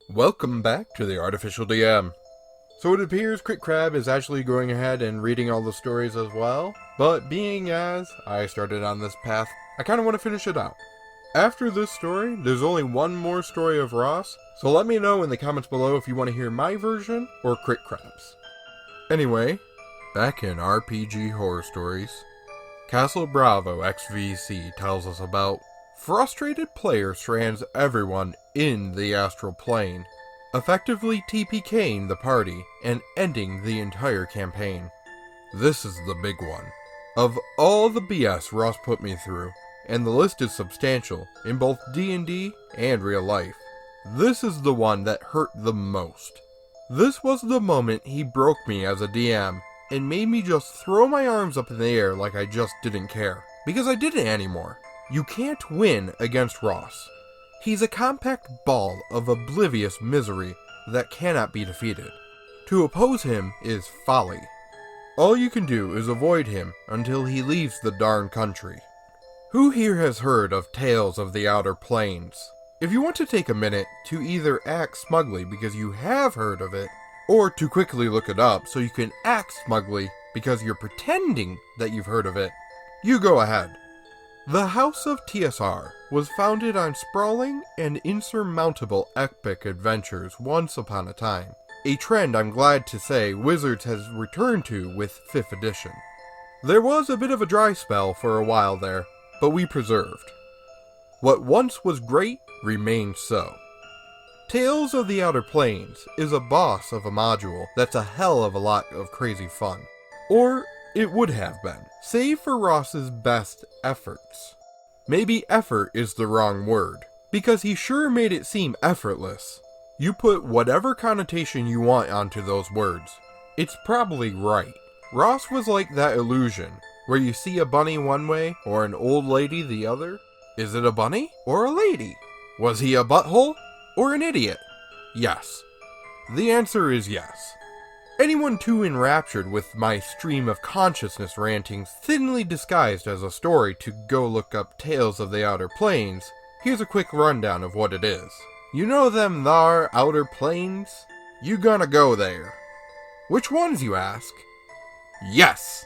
Welcome back to the Artificial DM. So it appears Crit Crab is actually going ahead and reading all the stories as well, but being as I started on this path, I kind of want to finish it out. After this story, there's only one more story of Ross, so let me know in the comments below if you want to hear my version or Crit Crab's. Anyway, back in RPG horror stories, Castle Bravo XVC tells us about frustrated player strands everyone in the Astral Plane, effectively TPKing the party and ending the entire campaign. This is the big one. Of all the BS Ross put me through, and the list is substantial in both D&D and real life, this is the one that hurt the most. This was the moment he broke me as a DM and made me just throw my arms up in the air like I just didn't care, because I didn't anymore. You can't win against Ross. He's a compact ball of oblivious misery that cannot be defeated. To oppose him is folly. All you can do is avoid him until he leaves the darn country. Who here has heard of Tales of the Outer Planes? If you want to take a minute to either act smugly because you have heard of it, or to quickly look it up so you can act smugly because you're pretending that you've heard of it, you go ahead. The House of TSR was founded on sprawling and insurmountable epic adventures once upon a time, a trend I'm glad to say Wizards has returned to with 5th edition. There was a bit of a dry spell for a while there, but we preserved. What once was great remains so. Tales of the Outer Planes is a boss of a module that's a hell of a lot of crazy fun. Or it would have been, save for Ross's best efforts. Maybe effort is the wrong word, because he sure made it seem effortless. You put whatever connotation you want onto those words. It's probably right. Ross was like that illusion, where you see a bunny one way, or an old lady the other. Is it a bunny, or a lady? Was he a butthole, or an idiot? Yes. The answer is yes. Anyone too enraptured with my stream of consciousness rantings thinly disguised as a story to go look up Tales of the Outer Planes, here's a quick rundown of what it is. You know them thar Outer Planes? You gonna go there. Which ones, you ask? Yes!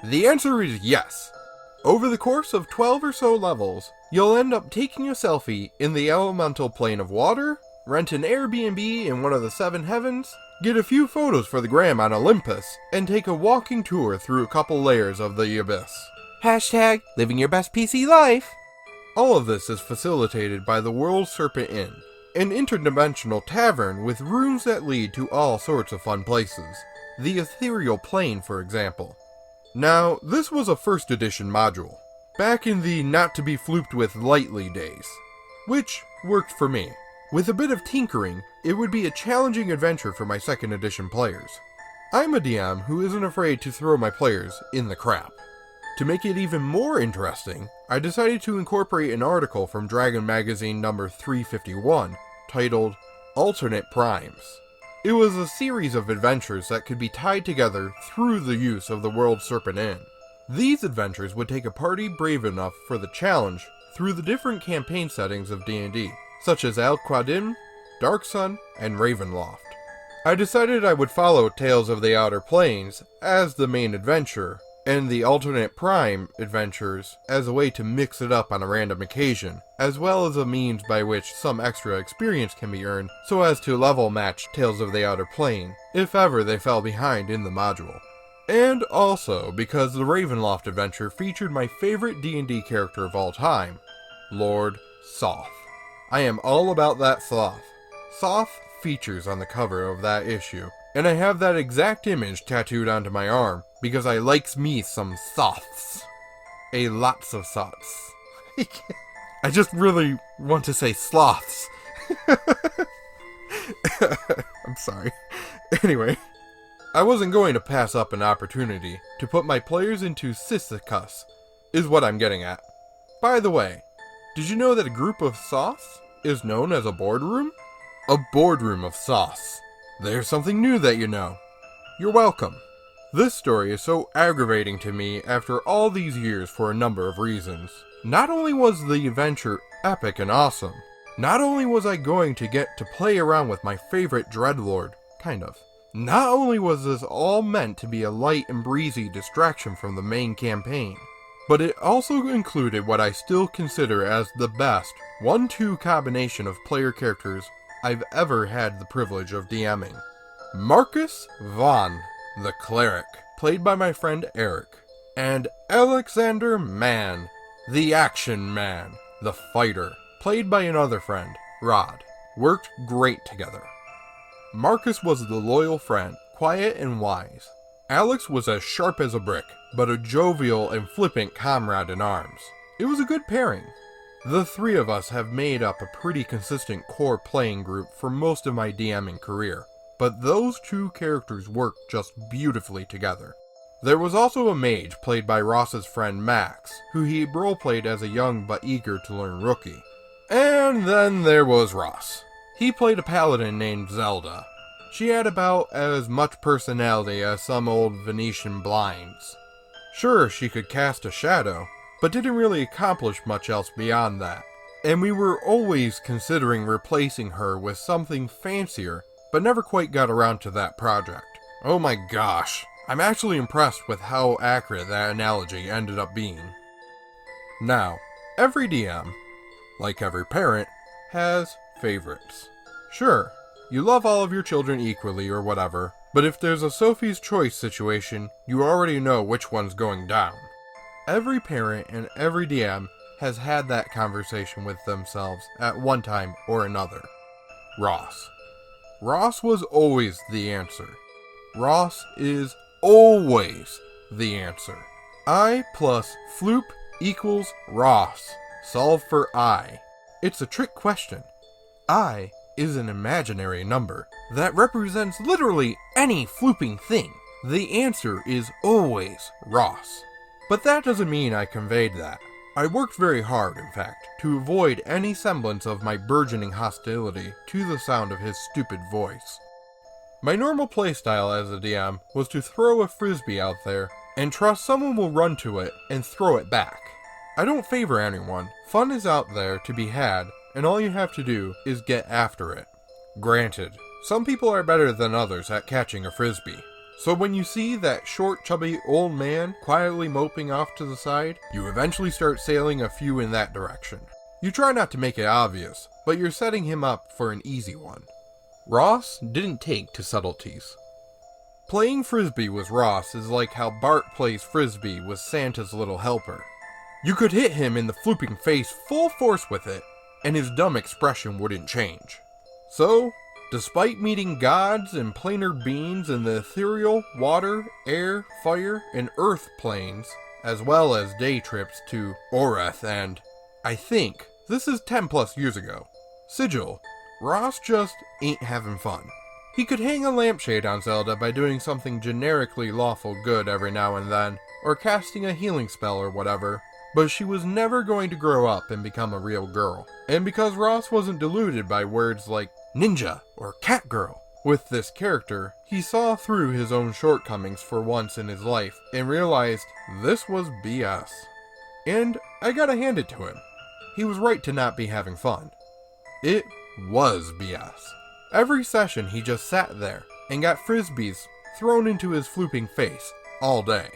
The answer is yes. Over the course of 12 or so levels, you'll end up taking a selfie in the elemental plane of water, rent an Airbnb in one of the 7 heavens, get a few photos for the gram on Olympus, and take a walking tour through a couple layers of the abyss. Hashtag living your best PC life. All of this is facilitated by the World Serpent Inn, an interdimensional tavern with rooms that lead to all sorts of fun places. The Ethereal Plane, for example. Now, this was a 1st edition module, back in the not-to-be-flooped-with lightly days, which worked for me. With a bit of tinkering, it would be a challenging adventure for my 2nd edition players. I'm a DM who isn't afraid to throw my players in the crap. To make it even more interesting, I decided to incorporate an article from Dragon Magazine number 351, titled Alternate Primes. It was a series of adventures that could be tied together through the use of the World Serpent Inn. These adventures would take a party brave enough for the challenge through the different campaign settings of D&D, such as Al-Quadim, Darksun, and Ravenloft. I decided I would follow Tales of the Outer Planes as the main adventure, and the alternate prime adventures as a way to mix it up on a random occasion, as well as a means by which some extra experience can be earned so as to level match Tales of the Outer Plane, if ever they fell behind in the module. And also because the Ravenloft adventure featured my favorite D&D character of all time, Lord Soth. I am all about that Sloth. Soth features on the cover of that issue, and I have that exact image tattooed onto my arm, because I likes me some Soths. A lots of Soths. I just really want to say sloths. I'm sorry. Anyway, I wasn't going to pass up an opportunity to put my players into Sisyphus, is what I'm getting at. By the way, did you know that a group of Soths is known as a boardroom? A boardroom of Soths. There's something new that you know. You're welcome. This story is so aggravating to me after all these years for a number of reasons. Not only was the adventure epic and awesome, Not only was I going to get to play around with my favorite Dreadlord, kind of. Not only was this all meant to be a light and breezy distraction from the main campaign, but it also included what I still consider as the best 1-2 combination of player characters I've ever had the privilege of DMing. Marcus Vaughn, the Cleric, played by my friend Eric, and Alexander Mann, the Action Man, the Fighter, played by another friend, Rod, worked great together. Marcus was the loyal friend, quiet and wise. Alex was as sharp as a brick, but a jovial and flippant comrade in arms. It was a good pairing. The three of us have made up a pretty consistent core playing group for most of my DMing career, but those two characters worked just beautifully together. There was also a mage played by Ross's friend Max, who he roleplayed as a young but eager to learn rookie. And then there was Ross. He played a paladin named Zelda. She had about as much personality as some old Venetian blinds. Sure, she could cast a shadow, but didn't really accomplish much else beyond that. And we were always considering replacing her with something fancier, but never quite got around to that project. Oh my gosh, I'm actually impressed with how accurate that analogy ended up being. Now, every DM, like every parent, has favorites. Sure, you love all of your children equally or whatever, but if there's a Sophie's Choice situation, you already know which one's going down. Every parent and every DM has had that conversation with themselves at one time or another. Ross. Ross was always the answer. Ross is always the answer. I plus Floop equals Ross. Solve for I. It's a trick question. I is an imaginary number that represents literally any flooping thing. The answer is always Ross. But that doesn't mean I conveyed that. I worked very hard, in fact, to avoid any semblance of my burgeoning hostility to the sound of his stupid voice. My normal playstyle as a DM was to throw a frisbee out there and trust someone will run to it and throw it back. I don't favor anyone. Fun is out there to be had, and all you have to do is get after it. Granted, some people are better than others at catching a frisbee. So when you see that short, chubby old man quietly moping off to the side, you eventually start sailing a few in that direction. You try not to make it obvious, but you're setting him up for an easy one. Ross didn't take to subtleties. Playing frisbee with Ross is like how Bart plays frisbee with Santa's little helper. You could hit him in the flooping face full force with it, and his dumb expression wouldn't change. So, despite meeting gods and planar beings in the ethereal, water, air, fire, and earth planes, as well as day trips to Oreth and, I think, this is 10 plus years ago, Sigil, Ross just ain't having fun. He could hang a lampshade on Zelda by doing something generically lawful good every now and then, or casting a healing spell or whatever, but she was never going to grow up and become a real girl. And because Ross wasn't deluded by words like ninja or cat girl with this character, he saw through his own shortcomings for once in his life and realized this was BS. And I gotta hand it to him. He was right to not be having fun. It was BS. Every session he just sat there and got frisbees thrown into his flooping face all day.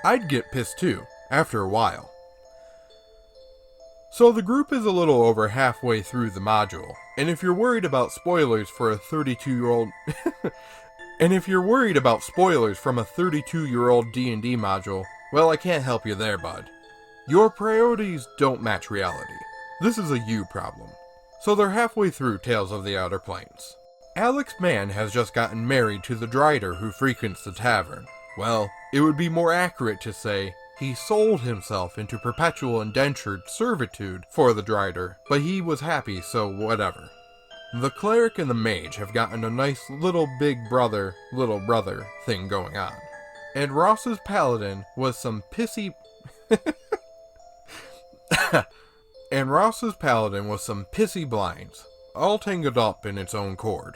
I'd get pissed too, after a while. So the group is a little over halfway through the module, and if you're worried about spoilers for a 32-year-old and if you're worried about spoilers from a 32-year-old D&D module, well, I can't help you there, bud. Your priorities don't match reality. This is a you problem. So they're halfway through Tales of the Outer Planes. Alex Mann has just gotten married to the Drider who frequents the tavern. Well, it would be more accurate to say he sold himself into perpetual indentured servitude for the Drider, but he was happy, so whatever. The Cleric and the Mage have gotten a nice little big brother, little brother thing going on. And Ross's Paladin was some pissy... blinds, all tangled up in its own cord.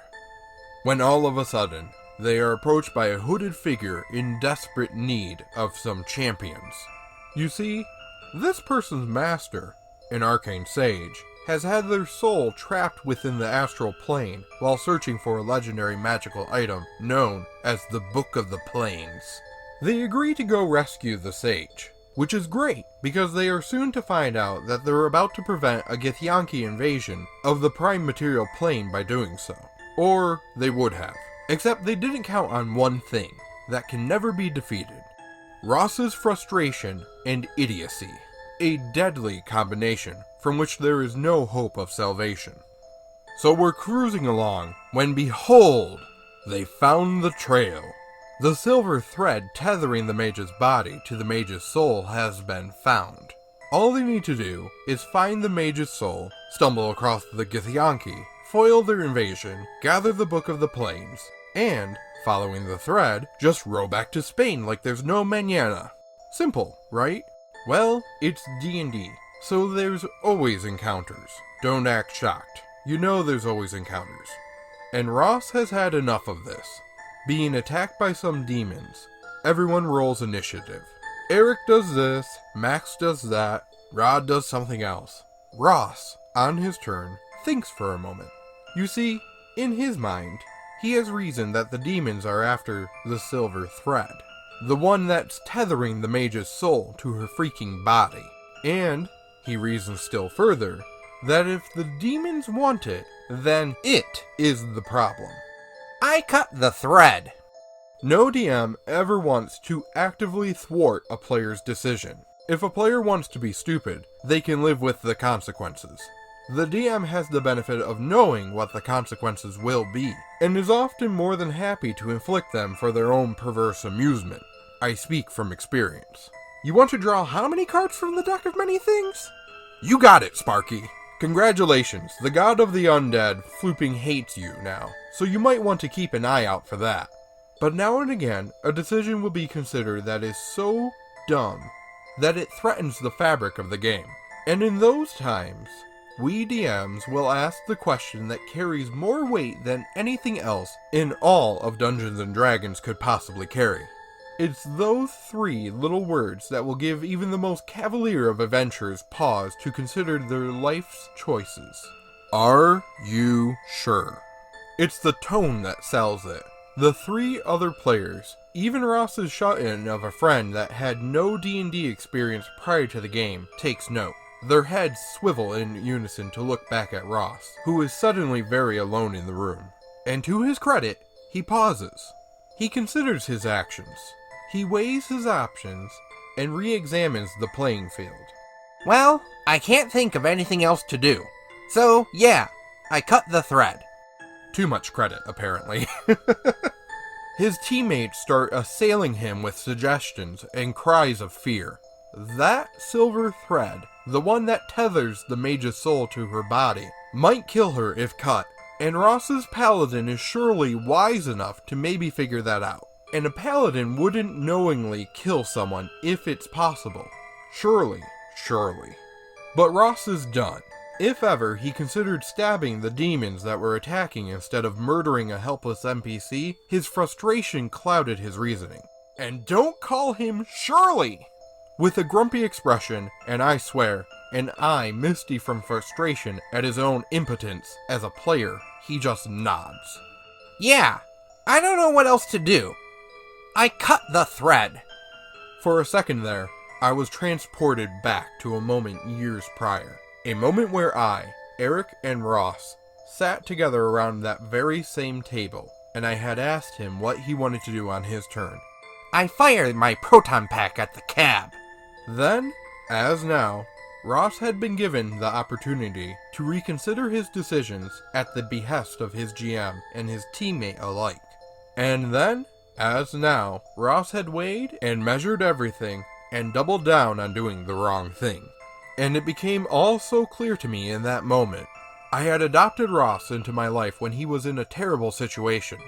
When all of a sudden, they are approached by a hooded figure in desperate need of some champions. You see, this person's master, an arcane sage, has had their soul trapped within the Astral Plane while searching for a legendary magical item known as the Book of the Planes. They agree to go rescue the sage, which is great because they are soon to find out that they're about to prevent a Githyanki invasion of the Prime Material Plane by doing so. Or they would have. Except they didn't count on one thing that can never be defeated: Ross's frustration and idiocy. A deadly combination from which there is no hope of salvation. So we're cruising along when behold, they found the trail. The silver thread tethering the mage's body to the mage's soul has been found. All they need to do is find the mage's soul, stumble across the Githyanki, foil their invasion, gather the Book of the Planes, and, following the thread, just row back to Spain like there's no mañana. Simple, right? Well, it's D&D, so there's always encounters. Don't act shocked. You know there's always encounters. And Ross has had enough of this. Being attacked by some demons. Everyone rolls initiative. Eric does this, Max does that, Rod does something else. Ross, on his turn, thinks for a moment. You see, in his mind, he has reasoned that the demons are after the silver thread. The one that's tethering the mage's soul to her freaking body. And, he reasons still further, that if the demons want it, then it is the problem. I cut the thread. No DM ever wants to actively thwart a player's decision. If a player wants to be stupid, they can live with the consequences. The DM has the benefit of knowing what the consequences will be, and is often more than happy to inflict them for their own perverse amusement. I speak from experience. You want to draw how many cards from the deck of many things? You got it, Sparky. Congratulations, the god of the undead flooping hates you now, so you might want to keep an eye out for that. But now and again, a decision will be considered that is so dumb that it threatens the fabric of the game. And in those times, we DMs will ask the question that carries more weight than anything else in all of Dungeons & Dragons could possibly carry. It's those three little words that will give even the most cavalier of adventurers pause to consider their life's choices. Are you sure? It's the tone that sells it. The three other players, even Ross's shut-in of a friend that had no D&D experience prior to the game, takes note. Their heads swivel in unison to look back at Ross, who is suddenly very alone in the room. And to his credit, he pauses. He considers his actions. He weighs his options and re-examines the playing field. Well, I can't think of anything else to do. So, yeah, I cut the thread. Too much credit, apparently. His teammates start assailing him with suggestions and cries of fear. That silver thread, the one that tethers the mage's soul to her body, might kill her if cut, and Ross's paladin is surely wise enough to maybe figure that out. And a paladin wouldn't knowingly kill someone if it's possible. Surely. But Ross is done. If ever he considered stabbing the demons that were attacking instead of murdering a helpless NPC, his frustration clouded his reasoning. And don't call him Shirley! With a grumpy expression, and I swear, an eye misty from frustration at his own impotence as a player, he just nods. Yeah, I don't know what else to do. I cut the thread. For a second there, I was transported back to a moment years prior. A moment where I, Eric, and Ross sat together around that very same table, and I had asked him what he wanted to do on his turn. I fired my proton pack at the cab. Then, as now, Ross had been given the opportunity to reconsider his decisions at the behest of his GM and his teammate alike. And then, as now, Ross had weighed and measured everything and doubled down on doing the wrong thing. And it became all so clear to me in that moment. I had adopted Ross into my life when he was in a terrible situation.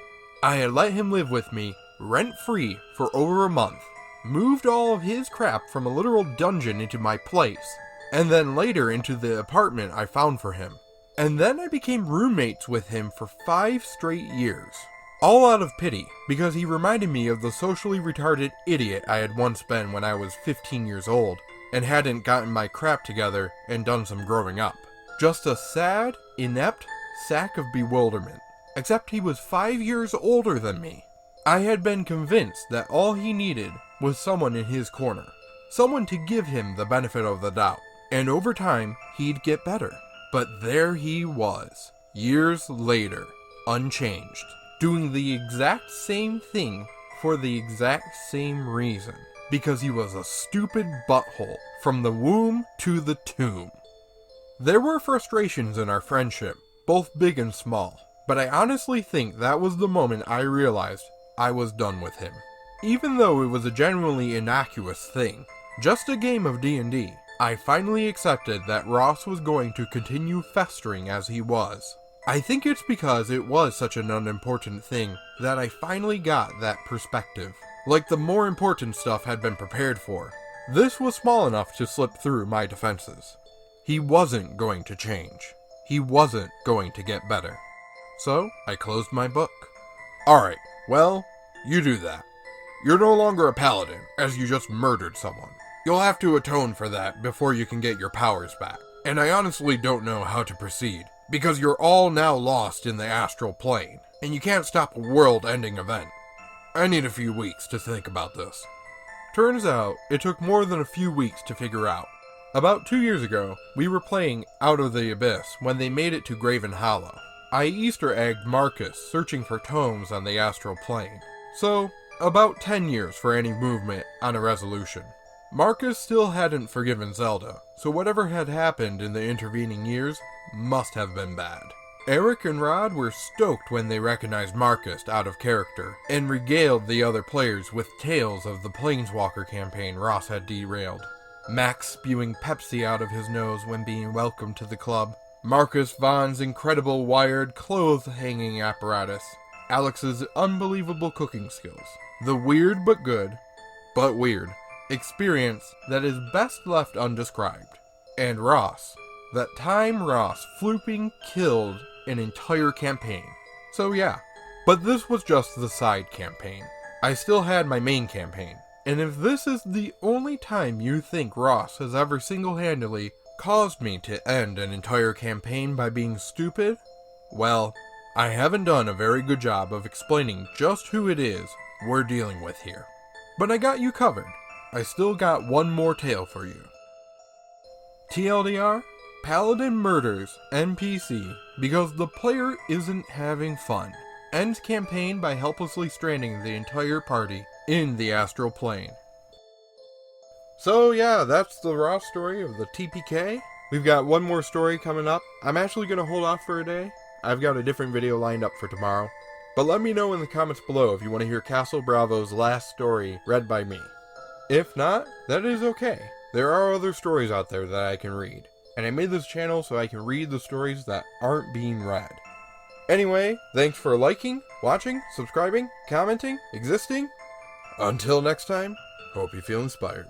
I had let him live with me, rent-free, for over a month, moved all of his crap from a literal dungeon into my place, and then later into the apartment I found for him. And then I became roommates with him for 5 straight years. All out of pity, because he reminded me of the socially retarded idiot I had once been when I was 15 years old, and hadn't gotten my crap together and done some growing up. Just a sad, inept sack of bewilderment. Except he was 5 years older than me. I had been convinced that all he needed was someone in his corner. Someone to give him the benefit of the doubt. And over time, he'd get better. But there he was, years later, unchanged, doing the exact same thing for the exact same reason. Because he was a stupid butthole from the womb to the tomb. There were frustrations in our friendship, both big and small, but I honestly think that was the moment I realized I was done with him. Even though it was a genuinely innocuous thing, just a game of D&D, I finally accepted that Ross was going to continue festering as he was. I think it's because it was such an unimportant thing that I finally got that perspective. Like the more important stuff had been prepared for. This was small enough to slip through my defenses. He wasn't going to change. He wasn't going to get better. So, I closed my book. Alright, well, you do that. You're no longer a paladin, as you just murdered someone. You'll have to atone for that before you can get your powers back. And I honestly don't know how to proceed, because you're all now lost in the Astral Plane, and you can't stop a world-ending event. I need a few weeks to think about this. Turns out, it took more than a few weeks to figure out. About 2 years ago, we were playing Out of the Abyss when they made it to Graven Hollow. I Easter egged Marcus searching for tomes on the Astral Plane. So, about 10 years for any movement on a resolution. Marcus still hadn't forgiven Zelda, so whatever had happened in the intervening years must have been bad. Eric and Rod were stoked when they recognized Marcus out of character, and regaled the other players with tales of the Planeswalker campaign Ross had derailed. Max spewing Pepsi out of his nose when being welcomed to the club. Marcus Vaughn's incredible wired clothes-hanging apparatus. Alex's unbelievable cooking skills. The weird but good, but weird, experience that is best left undescribed. And Ross. That time Ross flooping killed an entire campaign. So yeah, but this was just the side campaign. I still had my main campaign. And if this is the only time you think Ross has ever single-handedly caused me to end an entire campaign by being stupid, well, I haven't done a very good job of explaining just who it is we're dealing with here. But I got you covered. I still got one more tale for you. TLDR, Paladin murders NPC because the player isn't having fun. Ends campaign by helplessly stranding the entire party in the Astral Plane. So yeah, that's the Ross story of the TPK. We've got one more story coming up. I'm actually going to hold off for a day. I've got a different video lined up for tomorrow. But let me know in the comments below if you want to hear Castle Bravo's last story read by me. If not, that is okay. There are other stories out there that I can read. And I made this channel so I can read the stories that aren't being read. Anyway, thanks for liking, watching, subscribing, commenting, existing. Until next time, hope you feel inspired.